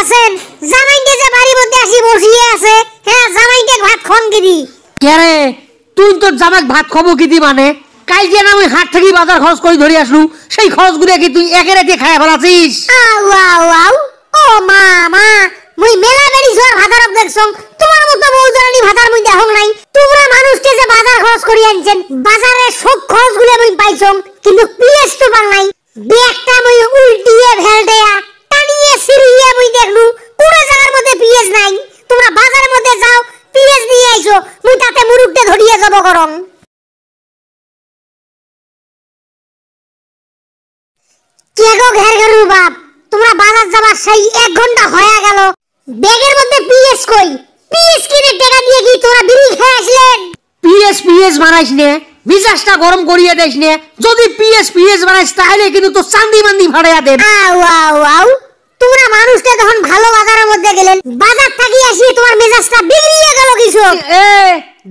আছেন জামাইকে যে বাড়ির মধ্যে আসি বসিয়ে আছে হ্যাঁ জামাইকে ভাত খন কি দি কে রে তুই তোর জামাইক ভাত খাবো কি দি মানে কালকে না আমি হাট থেকে বাজার খরচ করে ধরে আসলু সেই খরচগুলো কি তুই একে রাতে খায় ফেলাছিস আউ আউ আউ ও মা মা মুই মেলা বেড়ি জোর ভাতারক দেখছং তোমার মতো বউজরানি ভাতার মুই দেখং নাই তোমরা মানুষকে যে বাজার খরচ করি আনছেন বাজারে সব খরচগুলো মুই পাইছং কিন্তু পিএস তো পাং নাই ব্যাগটা মুই উল্টিয়ে ফেল দেয়া টানিয়ে সিরিয়ে মুই দেখলু পুরো জায়গার মধ্যে পিএস নাই তোমরা বাজারের মধ্যে যাও পিএস নিয়ে আইছো মুই তাতে মুরুকতে ধরিয়ে যাব করং কে গো ঘের ঘেরু বাপ তোমরা বাজার যাবার সেই 1 ঘন্টা হয়ে গেল ব্যাগের মধ্যে পিএস কই পিএস কিনে টাকা দিয়ে কি তোরা বিড়ি খেয়ে আসলেন পিএস বানাইস নে মিজাজটা গরম করিয়ে দেস নে যদি পিএস বানাইস তাহলে কিন্তু তো চান্দি মান্দি ফাড়াইয়া দেব আউ আউ আউ তোমরা মানুষটা যখন ভালো বাজারের মধ্যে গেলেন বাজার থেকে আসি তোমার মেজাজটা বিগড়িয়ে গেল কিছু এ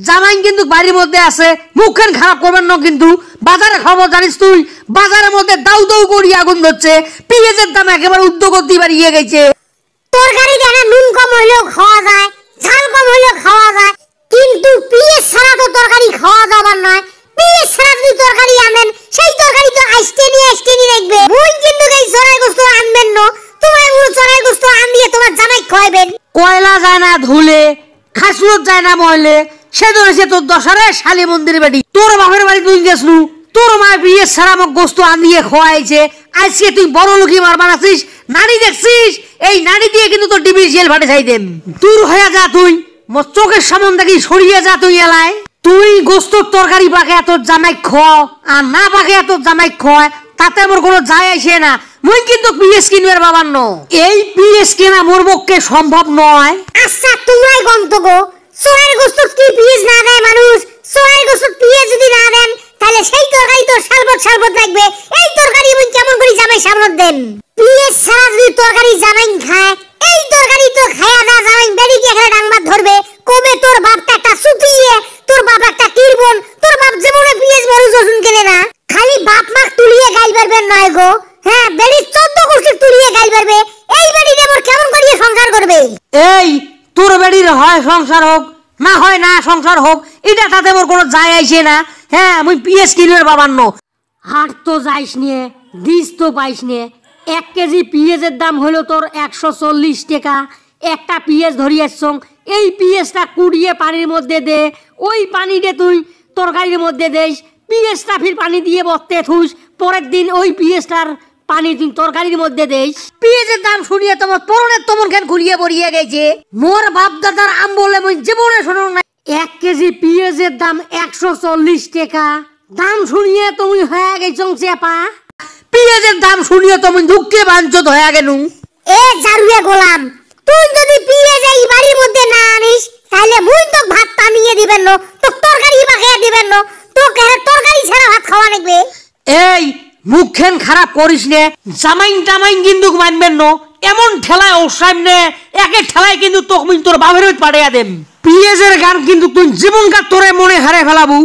জামাই কিন্তু বাড়ির মধ্যে আছে মুখখান খারাপ করবেন না কিন্তু বাজারে খবর জানিস তুই বাজারের মধ্যে দাউ দাউ করি আগুন ধরছে পিএসের দাম একেবারে উদ্যোগতি বাড়িয়ে গেছে তরকারি দেনা নুন কম হলেও খাওয়া যায় ঝাল কম হলেও খাওয়া যায় কিন্তু পিএস ছাড়া তো তরকারি খাওয়া যাবার নয় পিএস ছাড়া যদি তরকারি আনেন সেই তরকারি তো আইস্টেনি রাখবে মুই কিন্তু এই চড়াই গোস্ত আনবেন না তোমার মুই চড়াই গোস্ত আন দিয়ে তোমার জামাই খাওয়াবেন কয়লা যায় না ধুলে খাসুরত যায় না ময়লে সেজন্য সে তোর দশারে শালি মন্দির বাড়ি তোর বাপের বাড়ি তুই গেছলু তোর মা পিএস ছাড়া আমাকে গোস্ত আন দিয়ে খাওয়াইছে আজকে তুই বড় লোকই মার বানাচ্ছিস নারী দেখছিস এই নারী দিয়ে কিন্তু তোর ডিবির জেল ফাটে চাই দেন দূর হয়ে যা তুই মোর চোখের সামন থেকে সরিয়ে যা তুই এলায় তুই গোস্তর তরকারি পাকে তোর জামাই খাও আর না পাকে তোর জামাই খায় তাতে মোর কোনো যায় আসে না মুই কিন্তু পিএস কিনবার বাবার ন এই পিএস কেনা মোর পক্ষে সম্ভব নয় আচ্ছা তোমরাই গন্ত গো চড়াই গোস্ত কি পিএস না দেয় মানুষ চড়াই গোস্ত পিএস যদি না দেন তাহলে সেই তরকারি তো সালবত লাগবে এই তরকারি মুই কেমন করে জামাই সামনত দেন পিএস ছাড়া যদি তরকারি জামাই খায় এই তরকারি তো খায়া না জামাই বেরিকে এখানে ডাংবাদ ধরবে কবে তোর বাপটা একটা সুতিয়ে তোর বাপ একটা কিরবন তোর বাপ জীবনে পিএস মরু জসুন কেনে না খালি বাপ মাক তুলিয়ে গাইল পারবেন নয় গো হ্যাঁ বেরি 14 গোষ্ঠী তুলিয়ে গাইল পারবে এই বেরিতে মোর কেমন করিয়ে সংসার করবে এই তোর বেরির হয় সংসার হোক না হয় না সংসার হোক এটা তাতে মোর কোনো যায় আইছে না হ্যাঁ আমি পিএস কিনবার বাবার ন হাট তো যাইস নিয়ে দিস তো পাইস নিয়ে 1 কেজি পিএসের দাম হলো তোর 140 টাকা একটা পিএস ধরিয়েছ এই পিএসটা কুড়িয়ে পানির মধ্যে দে ওই পানিতে তুই তরকারির মধ্যে দেস পিএসটা ফির পানি দিয়ে বসতে থুস পরের দিন ওই পিএসটার পানি তুই তরকারির মধ্যে দেস পিএসের দাম শুনিয়ে তোমার পরনের তমন খান ঘুরিয়ে পড়িয়ে গেছে মোর বাপ দাদার আম বলে মুই জীবনে শোনো না 1 কেজি পিএসের দাম 140 টাকা দাম শুনিয়ে তুমি হয়ে গেছ চেপা পিএসের দাম শুনিয়ে তুমি দুঃখে বাঞ্ছত হয়ে গেলু এ জারুয়ে গোলাম তুই যদি পিএস এই বাড়ির মধ্যে না আনিস তাহলে মুই তো ভাত পানিয়ে দিবেন না তো তরকারি পাকিয়ে দিবেন না তো তরকারি ছাড়া ভাত খাওয়া লাগবে এই মুখখান খারাপ করিস নে জামাইন কিন্তু মানবেন না এমন ঠেলায় ওর সামনে একে ঠেলায় কিন্তু তোর বাপের পাঠিয়ে দেন পিএসের গান কিন্তু তুই জীবনকার তোরে মনে হারে ফেলাবু